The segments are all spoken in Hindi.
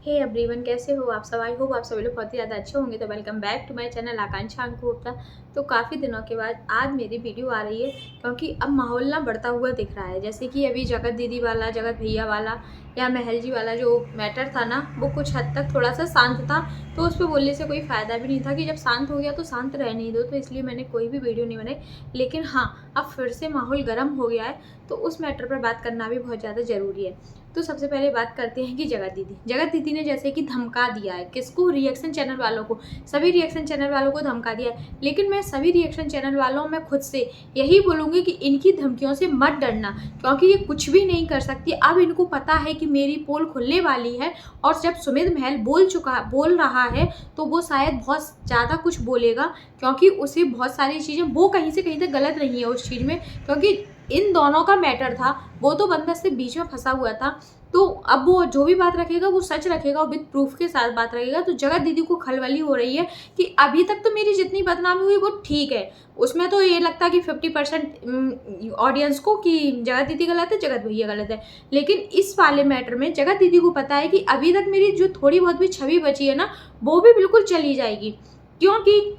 हे एवरीवन, कैसे हो आप सब। आई होप आप सभी लोग बहुत ही ज़्यादा अच्छे होंगे। तो welcome back to my channel Akanksha Anku Gupta. तो काफ़ी दिनों के बाद आज मेरी वीडियो आ रही है क्योंकि अब माहौल ना बढ़ता हुआ दिख रहा है। जैसे कि अभी जगत दीदी वाला, जगत भैया वाला या महल जी वाला जो मैटर था ना, वो कुछ हद तक थोड़ा सा शांत था। तो उस पर बोलने से कोई फ़ायदा भी नहीं था कि जब शांत हो गया तो शांत रहने ही दो। तो इसलिए मैंने कोई भी वीडियो नहीं बनाई। लेकिन हाँ, अब फिर से माहौल गर्म हो गया है तो उस मैटर पर बात करना भी बहुत ज़्यादा ज़रूरी है। तो सबसे पहले बात करते हैं कि जगत दीदी ने जैसे कि धमका दिया है किसको, रिएक्शन चैनल वालों को। सभी रिएक्शन चैनल वालों को धमका दिया है। लेकिन मैं सभी रिएक्शन चैनल वालों में खुद से यही बोलूँगी कि इनकी धमकियों से मत डरना, क्योंकि ये कुछ भी नहीं कर सकती। अब इनको पता है कि मेरी पोल खुलने वाली है और जब सुमित महल बोल रहा है तो वो शायद बहुत ज़्यादा कुछ बोलेगा, क्योंकि उसे बहुत सारी चीज़ें, वो कहीं से कहीं तक गलत नहीं है उस चीज़ में, क्योंकि इन दोनों का मैटर था। वो तो बंदा से बीच में फंसा हुआ था। तो अब वो जो भी बात रखेगा वो सच रखेगा, विद प्रूफ के साथ बात रखेगा। तो जगत दीदी को खलबली हो रही है कि अभी तक तो मेरी जितनी बदनामी हुई वो ठीक है। उसमें तो ये लगता है कि 50% ऑडियंस को कि जगत दीदी गलत है, जगत भैया गलत है। लेकिन इस वाले मैटर में जगत दीदी को पता है कि अभी तक मेरी जो थोड़ी बहुत भी छवि बची है ना, वो भी बिल्कुल चली जाएगी। क्योंकि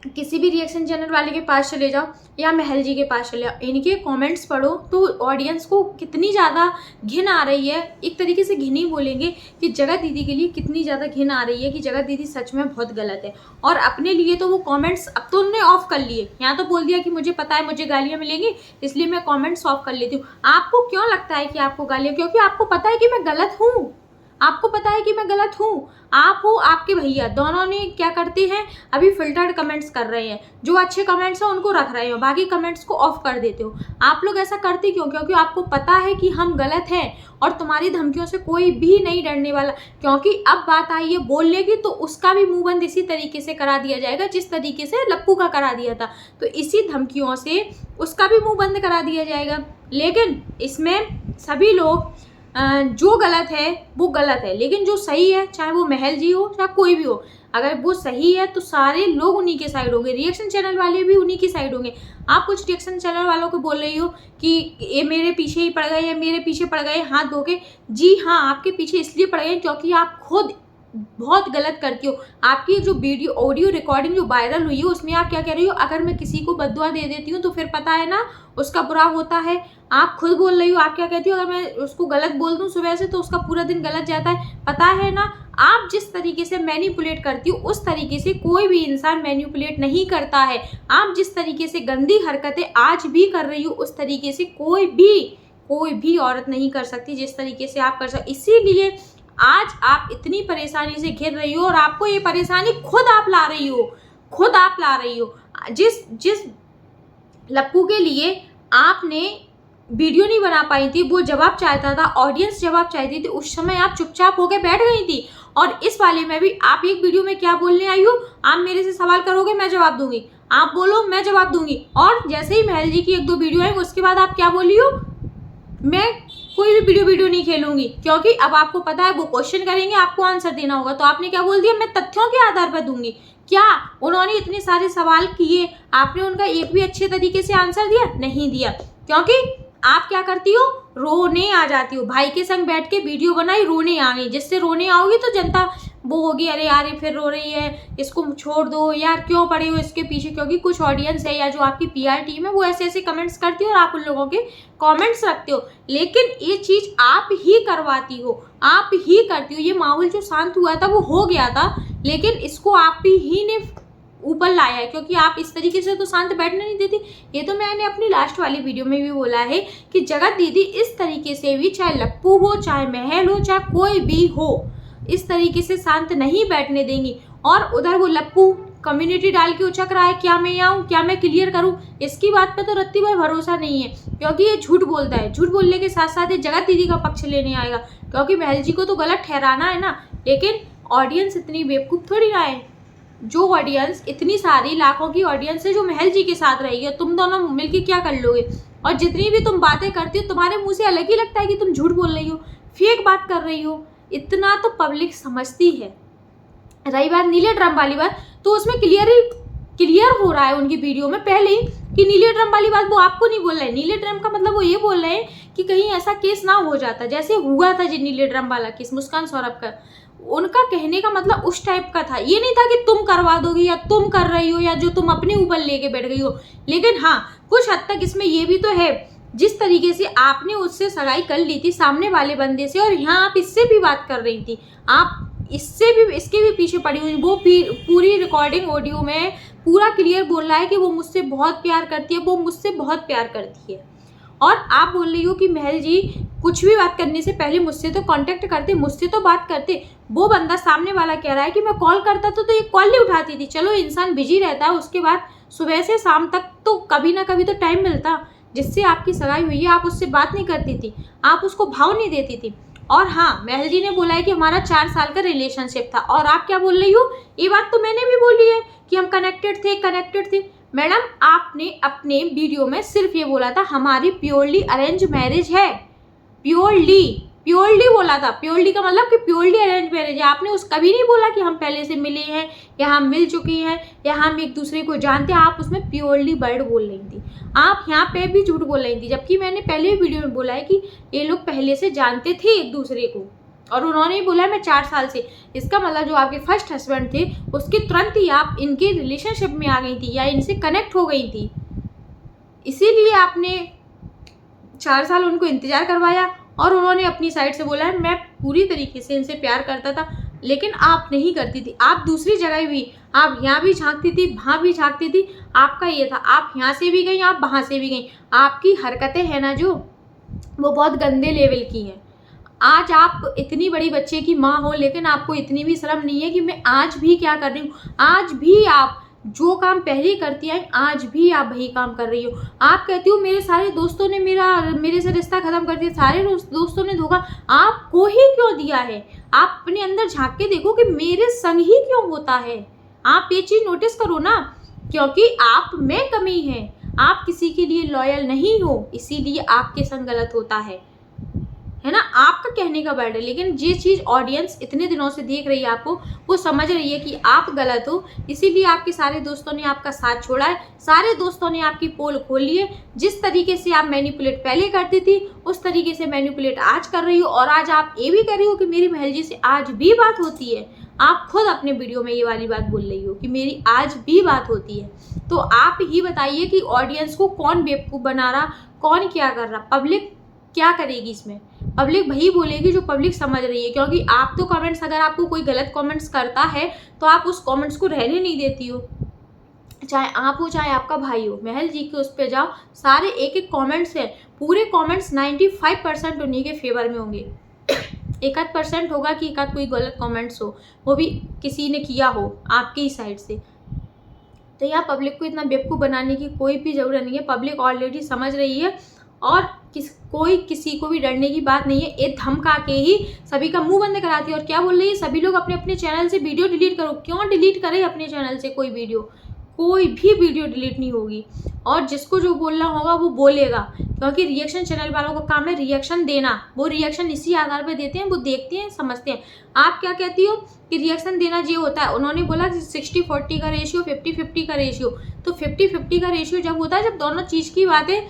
किसी भी रिएक्शन चैनल वाले के पास चले जाओ या महल जी के पास चले जाओ, इनके कमेंट्स पढ़ो तो ऑडियंस को कितनी ज़्यादा घिन आ रही है। एक तरीके से घिन ही बोलेंगे कि जगत दीदी के लिए कितनी ज़्यादा घिन आ रही है कि जगत दीदी सच में बहुत गलत है। और अपने लिए तो वो कमेंट्स अब तो उन्होंने ऑफ कर लिए। यहाँ तो बोल दिया कि मुझे पता है मुझे गालियाँ मिलेंगी, इसलिए मैं कॉमेंट्स ऑफ कर लेती हूँ। आपको क्यों लगता है कि आपको गालियाँ, क्योंकि आपको पता है कि मैं गलत हूँ। आपको पता है कि मैं गलत हूँ। आप हो, आपके भैया, दोनों ने क्या करते हैं, अभी फिल्टर्ड कमेंट्स कर रहे हैं। जो अच्छे कमेंट्स हैं उनको रख रहे हो, बाकी कमेंट्स को ऑफ कर देते हो। आप लोग ऐसा करते क्यों? क्योंकि आपको पता है कि हम गलत हैं और तुम्हारी धमकियों से कोई भी नहीं डरने वाला। क्योंकि अब बात आई है बोलने की, तो उसका भी मुंह बंद इसी तरीके से करा दिया जाएगा जिस तरीके से लप्पू का करा दिया था। तो इसी धमकियों से उसका भी मुंह बंद करा दिया जाएगा। लेकिन इसमें सभी लोग जो गलत है वो गलत है, लेकिन जो सही है, चाहे वो महल जी हो चाहे कोई भी हो, अगर वो सही है तो सारे लोग उन्हीं के साइड होंगे। रिएक्शन चैनल वाले भी उन्हीं की साइड होंगे। आप कुछ रिएक्शन चैनल वालों को बोल रही हो कि ये मेरे पीछे ही पड़ गए या मेरे पीछे पड़ गए हाथ धो के। जी हाँ, आपके पीछे इसलिए पड़ गए क्योंकि आप खुद बहुत गलत करती हो। आपकी जो वीडियो ऑडियो रिकॉर्डिंग जो वायरल हुई है उसमें आप क्या कह रही हो, अगर मैं किसी को बद्दुआ दे देती हूँ तो फिर पता है ना उसका बुरा होता है। आप खुद बोल रही हो, आप क्या कहती हो, अगर मैं उसको गलत बोल दूं सुबह से तो उसका पूरा दिन गलत जाता है, पता है ना। आप जिस तरीके से मैनिपुलेट करती हो उस तरीके से कोई भी इंसान मैनिपुलेट नहीं करता है। आप जिस तरीके से गंदी हरकतें आज भी कर रही हो उस तरीके से कोई भी औरत नहीं कर सकती जिस तरीके से आप कर सकते। इसीलिए आज आप इतनी परेशानी से घिर रही हो और आपको ये परेशानी खुद आप ला रही हो। जिस जिस लप्पू के लिए आपने वीडियो नहीं बना पाई थी, वो जवाब चाहता था, ऑडियंस जवाब चाहती थी, उस समय आप चुपचाप होकर बैठ गई थी। और इस वाले में भी आप एक वीडियो में क्या बोलने आई हो, आप मेरे से सवाल करोगे मैं जवाब दूंगी, आप बोलो मैं जवाब दूंगी। और जैसे ही महल जी की 1-2 वीडियो आई उसके बाद आप क्या बोली हो, मैं कोई भी वीडियो नहीं खेलूंगी, क्योंकि अब आपको पता है वो क्वेश्चन करेंगे, आपको आंसर देना होगा। तो आपने क्या बोल दिया, मैं तथ्यों के आधार पर दूंगी। क्या उन्होंने इतने सारे सवाल किए, आपने उनका एक भी अच्छे तरीके से आंसर दिया? नहीं दिया। क्योंकि आप क्या करती हो, रोने आ जाती हो। भाई के संग बैठ के वीडियो बनाई, रोने आ गई। जिससे रोने आओगी तो जनता वो होगी, अरे यार ये फिर रो रही है, इसको छोड़ दो यार, क्यों पड़े हो इसके पीछे। क्योंकि कुछ ऑडियंस है या जो आपकी पीआर टीम है वो ऐसे ऐसे कमेंट्स करती है और आप उन लोगों के कमेंट्स रखते हो। लेकिन ये चीज़ आप ही करवाती हो, आप ही करती हो। ये माहौल जो शांत हुआ था वो हो गया था, लेकिन इसको आप ही ने ऊपर लाया है, क्योंकि आप इस तरीके से तो शांत बैठने नहीं देती। ये तो मैंने अपनी लास्ट वाली वीडियो में भी बोला है कि जगत दीदी इस तरीके से भी, चाहे लप्पू हो चाहे महल हो चाहे कोई भी हो, इस तरीके से शांत नहीं बैठने देंगी। और उधर वो लप्पू कम्युनिटी डाल के उचक रहा है, क्या मैं आऊँ, क्या मैं क्लियर करूँ, इसकी बात पे तो रत्ती भर भरोसा नहीं है, क्योंकि ये झूठ बोलता है। झूठ बोलने के साथ साथ ये जगत दीदी का पक्ष लेने आएगा, क्योंकि महल जी को तो गलत ठहराना है ना। लेकिन ऑडियंस इतनी बेवकूफ़ थोड़ी ना है। जो ऑडियंस इतनी सारी लाखों की ऑडियंस है जो महल जी के साथ रहेगी, तुम दोनों मिलके क्या कर लोगे। और जितनी भी तुम बातें करती हो तुम्हारे मुंह से अलग ही लगता है कि तुम झूठ बोल रही हो, फेक बात कर रही हो। इतना तो पब्लिक समझती है। रही बात नीले ड्रम वाली बात, तो उसमें क्लियर हो रहा है उनकी वीडियो में पहले ही कि नीले ड्रम वाली बात वो आपको नहीं बोल रहे हैं। नीले ड्रम का मतलब वो ये बोल रहे हैं कि कहीं ऐसा केस ना हो जाता जैसे हुआ था जो नीले ड्रम वाला केस मुस्कान सौरभ का। उनका कहने का मतलब उस टाइप का था, ये नहीं था कि तुम करवा दोगी या तुम कर रही हो या जो तुम अपने ऊपर लेके बैठ गई हो। लेकिन हाँ, कुछ हद तक इसमें ये भी तो है, जिस तरीके से आपने उससे सगाई कर ली थी सामने वाले बंदे से, और यहाँ आप इससे भी बात कर रही थी, आप इससे भी इसके भी पीछे पड़ी हुई। वो पूरी रिकॉर्डिंग ऑडियो में पूरा क्लियर बोल रहा है कि वो मुझसे बहुत प्यार करती है, वो मुझसे बहुत प्यार करती है। और आप बोल रही हो कि महल जी कुछ भी बात करने से पहले मुझसे तो कांटेक्ट करते, मुझसे तो बात करते। वो बंदा सामने वाला कह रहा है कि मैं कॉल करता तो ये कॉल नहीं उठाती थी। चलो इंसान बिजी रहता है, उसके बाद सुबह से शाम तक तो कभी ना कभी तो टाइम मिलता। जिससे आपकी सगाई हुई है आप उससे बात नहीं करती थी, आप उसको भाव नहीं देती थी। और हाँ, महल जी ने बोला है कि हमारा 4 साल का रिलेशनशिप था, और आप क्या बोल रही हो, ये बात तो मैंने भी बोली है कि हम कनेक्टेड थे। मैडम, आपने अपने वीडियो में सिर्फ ये बोला था हमारी प्योरली अरेंज मैरिज है, प्योरली बोला था। प्योरली का मतलब कि प्योरली अरेंज मैरिज है। आपने उस कभी नहीं बोला कि हम पहले से मिले हैं या हम मिल चुकी हैं या हम एक दूसरे को जानते हैं। आप उसमें प्योरली वर्ड बोल रही थी, आप यहाँ पे भी झूठ बोल रही थी। जबकि मैंने पहले वीडियो में बोला है कि ये लोग पहले से जानते थे एक दूसरे को, और उन्होंने बोला मैं 4 साल से। इसका मतलब जो आपके फर्स्ट हस्बैंड थे उसके तुरंत ही आप इनके रिलेशनशिप में आ गई थी या इनसे कनेक्ट हो गई थी, इसीलिए आपने 4 साल उनको इंतजार करवाया। और उन्होंने अपनी साइड से बोला है मैं पूरी तरीके से इनसे प्यार करता था, लेकिन आप नहीं करती थी। आप दूसरी जगह भी, आप यहाँ भी झांकती थी, वहाँ भी झांकती थी। आपका ये था, आप यहाँ से भी गई, आप वहाँ से भी गई। आपकी हरकतें हैं ना जो, वो बहुत गंदे लेवल की हैं। आज आप इतनी बड़ी बच्चे की माँ हो, लेकिन आपको इतनी भी शर्म नहीं है कि मैं आज भी क्या कर रही हूँ। आज भी आप जो काम पहले करती आई, आज भी आप वही काम कर रही हो। आप कहती हो मेरे सारे दोस्तों ने मेरे से रिश्ता खत्म कर दिया, सारे दोस्तों ने धोखा आपको ही क्यों दिया है। आप अपने अंदर झांक के देखो कि मेरे संग ही क्यों होता है। आप ये चीज़ नोटिस करो ना, क्योंकि आप में कमी है, आप किसी के लिए लॉयल नहीं हो, इसीलिए आपके संग गलत होता है ना। आपका कहने का वर्ड है, लेकिन ये चीज़ ऑडियंस इतने दिनों से देख रही है आपको, वो समझ रही है कि आप गलत हो। इसीलिए आपके सारे दोस्तों ने आपका साथ छोड़ा है, सारे दोस्तों ने आपकी पोल खोल ली है। जिस तरीके से आप मैनिपुलेट पहले करती थी उस तरीके से मैनिपुलेट आज कर रही हो। और आज आप ये भी कर रही हो कि मेरी महल जी से आज भी बात होती है। आप खुद अपने वीडियो में ये वाली बात बोल रही हो कि मेरी आज भी बात होती है। तो आप ही बताइए कि ऑडियंस को कौन बेवकूफ़ बना रहा, कौन क्या कर रहा। पब्लिक क्या करेगी इसमें, पब्लिक वही बोलेगी जो पब्लिक समझ रही है। क्योंकि आप तो कमेंट्स, अगर आपको कोई गलत कमेंट्स करता है तो आप उस कमेंट्स को रहने नहीं देती हो, चाहे आप हो चाहे आपका भाई हो। महल जी के उस पर जाओ, सारे एक कमेंट्स हैं, पूरे कमेंट्स 95% उन्हीं के फेवर में होंगे। 1% होगा कि एक कोई गलत कमेंट्स हो, वो भी किसी ने किया हो आपकी ही साइड से। तो यहाँ पब्लिक को इतना बेवकूफ़ बनाने की कोई भी ज़रूरत नहीं है। पब्लिक ऑलरेडी समझ रही है, और कोई किसी को भी डरने की बात नहीं है। ये धमका के ही सभी का मुंह बंद कराती है। और क्या बोल रही है, सभी लोग अपने अपने चैनल से वीडियो डिलीट करो। क्यों डिलीट करें अपने चैनल से कोई भी वीडियो डिलीट नहीं होगी। और जिसको जो बोलना होगा वो बोलेगा, क्योंकि रिएक्शन चैनल वालों का काम है रिएक्शन देना। वो रिएक्शन इसी आधार पर देते हैं, वो देखते हैं, समझते हैं। आप क्या कहती हो कि रिएक्शन देना ये होता है। उन्होंने बोला 60-40 का रेशियो, 50-50 का रेशियो। तो 50-50 का रेशियो जब होता है जब दोनों चीज़ की बातें,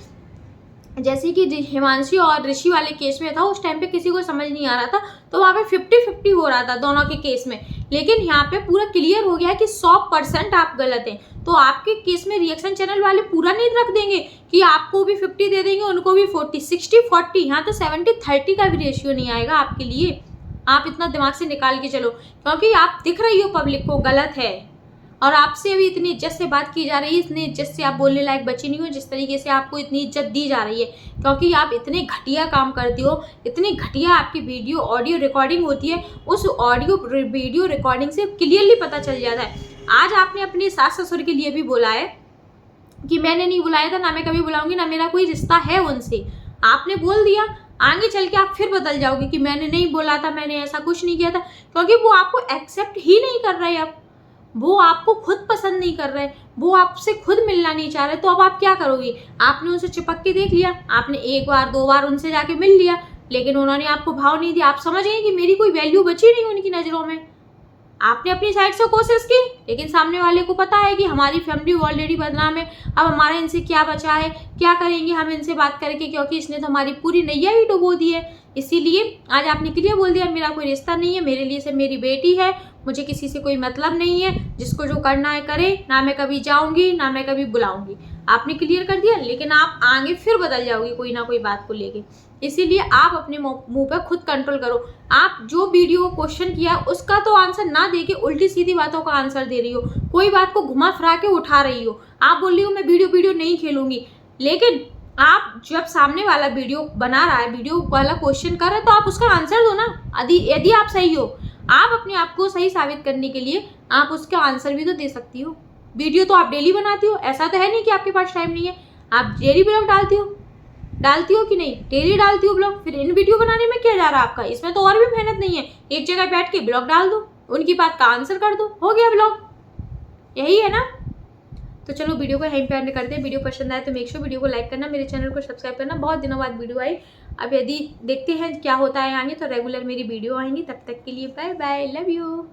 जैसे कि हिमांशी और ऋषि वाले केस में था, उस टाइम पे किसी को समझ नहीं आ रहा था, तो वहाँ पे 50-50 हो रहा था दोनों के केस में। लेकिन यहाँ पे पूरा क्लियर हो गया है कि 100% आप गलत हैं। तो आपके केस में रिएक्शन चैनल वाले पूरा नहीं रख देंगे कि आपको भी 50 दे देंगे, उनको भी 40, 60-40। यहाँ तो 70-30 का भी रेशियो नहीं आएगा आपके लिए। आप इतना दिमाग से निकाल के चलो, क्योंकि आप दिख रही हो पब्लिक को गलत है। और आपसे अभी इतनी इज्जत से बात की जा रही है, इतनी इज्जत से आप बोलने लायक बची नहीं हो जिस तरीके से आपको इतनी इज्जत दी जा रही है। क्योंकि आप इतने घटिया काम करती हो, इतनी घटिया आपकी वीडियो ऑडियो रिकॉर्डिंग होती है। उस ऑडियो वीडियो रिकॉर्डिंग से क्लियरली पता चल जाता है। आज आपने अपने सास ससुर के लिए भी बोला है कि मैंने नहीं बुलाया था, ना मैं कभी बुलाऊंगी, ना मेरा कोई रिश्ता है उनसे। आपने बोल दिया, आगे चल के आप फिर बदल जाओगे कि मैंने नहीं बोला था, मैंने ऐसा कुछ नहीं किया था। क्योंकि वो आपको एक्सेप्ट ही नहीं कर रहे, अब वो आपको खुद पसंद नहीं कर रहे, वो आपसे खुद मिलना नहीं चाह रहे। तो अब आप क्या करोगे। आपने उनसे चिपक के देख लिया, आपने 1 बार 2 बार उनसे जाके मिल लिया, लेकिन उन्होंने आपको भाव नहीं दिया। आप समझ गए कि मेरी कोई वैल्यू बची नहीं उनकी नज़रों में। आपने अपनी साइड से कोशिश की, लेकिन सामने वाले को पता है कि हमारी फैमिली ऑलरेडी बदनाम है, अब हमारा इनसे क्या बचा है, क्या करेंगे हम इनसे बात करके, क्योंकि इसने तो हमारी पूरी नैया ही डुबो दी है। इसीलिए आज आपने क्लियर बोल दिया मेरा कोई रिश्ता नहीं है, मेरे लिए सिर्फ मेरी बेटी है, मुझे किसी से कोई मतलब नहीं है, जिसको जो करना है करे, ना मैं कभी जाऊंगी ना मैं कभी बुलाऊंगी। आपने क्लियर कर दिया, लेकिन आप आगे फिर बदल जाओगी कोई ना कोई बात को लेके। इसीलिए आप अपने मुंह पर खुद कंट्रोल करो। आप जो वीडियो क्वेश्चन किया उसका तो आंसर ना दे के उल्टी सीधी बातों का आंसर दे रही हो, कोई बात को घुमा फिरा के उठा रही हो। आप बोल रही हो मैं वीडियो नहीं खेलूंगी, लेकिन आप जब सामने वाला वीडियो बना रहा है, वीडियो वाला क्वेश्चन कर रहा है, तो आप उसका आंसर दो ना। यदि आप सही हो, आप अपने आप को सही साबित करने के लिए आप उसका आंसर भी तो दे सकती हो। वीडियो तो आप डेली बनाती हो, ऐसा तो है नहीं कि आपके पास टाइम नहीं है। आप डेली ब्लॉग डालती हो कि नहीं? डेली डालती हो ब्लॉग, फिर इन वीडियो बनाने में क्या जा रहा है आपका? इसमें तो और भी मेहनत नहीं है, एक जगह बैठ के ब्लॉग डाल दो, उनकी बात का आंसर कर दो, हो गया ब्लॉग। यही है ना? तो चलो वीडियो को यहीं पे एंड करते हैं। वीडियो पसंद आए तो मेक श्योर वीडियो को लाइक करना, मेरे चैनल को सब्सक्राइब करना। बहुत दिनों बाद वीडियो आई, अब यदि देखते हैं क्या होता है आगे, तो रेगुलर मेरी वीडियो आएंगी। तब तक के लिए बाय बाय, लव यू।